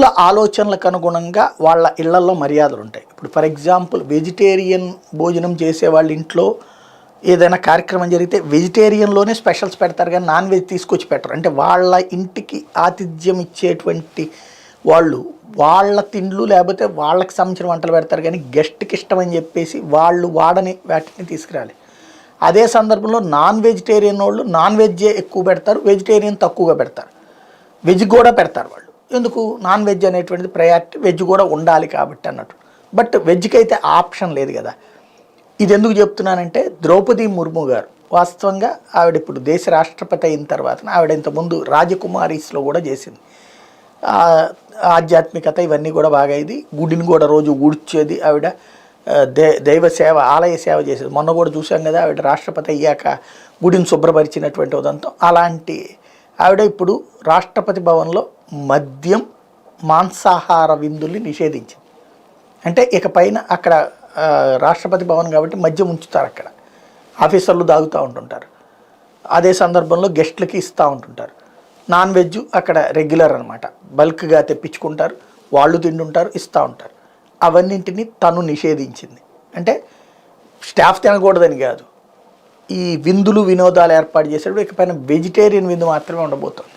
వ్యక్తుల ఆలోచనలకు అనుగుణంగా వాళ్ళ ఇళ్లలో మర్యాదలు ఉంటాయి. ఇప్పుడు ఫర్ ఎగ్జాంపుల్ వెజిటేరియన్ భోజనం చేసే వాళ్ళ ఇంట్లో ఏదైనా కార్యక్రమం జరిగితే వెజిటేరియన్లోనే స్పెషల్స్ పెడతారు, కానీ నాన్ వెజ్ తీసుకొచ్చి పెట్టరు. అంటే వాళ్ళ ఇంటికి ఆతిథ్యం ఇచ్చేటువంటి వాళ్ళు వాళ్ళ తిండ్లు లేకపోతే వాళ్ళకి సంబంధించిన వంటలు పెడతారు, కానీ గెస్ట్కి ఇష్టం అని చెప్పేసి వాళ్ళు వాడని వాటిని తీసుకురాలి. అదే సందర్భంలో నాన్ వెజిటేరియన్ వాళ్ళు నాన్ వెజ్జే ఎక్కువ పెడతారు, వెజిటేరియన్ తక్కువగా పెడతారు. వెజ్ కూడా పెడతారు వాళ్ళు. ఎందుకు? నాన్ వెజ్ అనేటువంటిది ప్రయారిటీ, వెజ్ కూడా ఉండాలి కాబట్టి అన్నట్టు. బట్ వెజ్కి అయితే ఆప్షన్ లేదు కదా. ఇది ఎందుకు చెప్తున్నానంటే ద్రౌపది ముర్ము గారు వాస్తవంగా ఆవిడ ఇప్పుడు దేశ రాష్ట్రపతి అయిన తర్వాత ఆవిడ ఇంతకుముందు రాజకుమారీస్లో కూడా చేసింది. ఆధ్యాత్మికత ఇవన్నీ కూడా బాగా ఇది. గుడిని కూడా రోజు ఊడ్చేది ఆవిడ. దైవ సేవ, ఆలయ సేవ చేసేది. మొన్న కూడా చూసాం కదా ఆవిడ రాష్ట్రపతి అయ్యాక గుడిని శుభ్రపరిచినటువంటి ఉదంతం. అలాంటి ఆవిడ ఇప్పుడు రాష్ట్రపతి భవన్లో మద్యం, మాంసాహార విందుల్ని నిషేధించింది. అంటే ఇక పైన అక్కడ రాష్ట్రపతి భవన్ కాబట్టి మద్యం ఉంచుతారు, అక్కడ ఆఫీసర్లు తాగుతూ ఉంటుంటారు. అదే సందర్భంలో గెస్ట్లకి ఇస్తూ ఉంటుంటారు. నాన్ వెజ్ అక్కడ రెగ్యులర్ అనమాట, బల్క్గా తెప్పించుకుంటారు, వాళ్ళు తింటుంటారు, ఇస్తూ ఉంటారు. అవన్నింటినీ తను నిషేధించింది. అంటే స్టాఫ్ తినకూడదని కాదు, ఈ విందులు వినోదాలు ఏర్పాటు చేసేటప్పుడు ఇకపైన వెజిటేరియన్ విందు మాత్రమే ఉండబోతుంది.